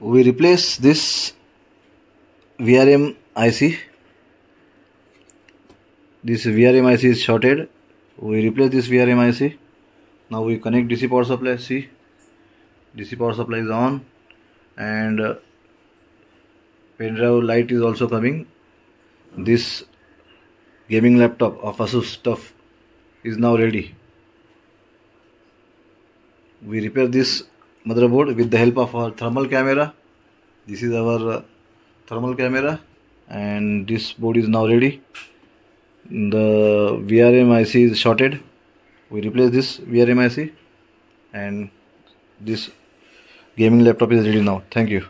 We replace this VRM IC. This VRM IC is shorted. We replace this VRM IC. Now we connect DC power supply. See, DC power supply is on, and pen drive light is also coming. This gaming laptop of Asus stuff is now ready. We repair this motherboard with the help of our thermal camera. This is our thermal camera, and this board is now ready. The VRM IC is shorted. We replace this VRM IC, and this gaming laptop is ready now. Thank you.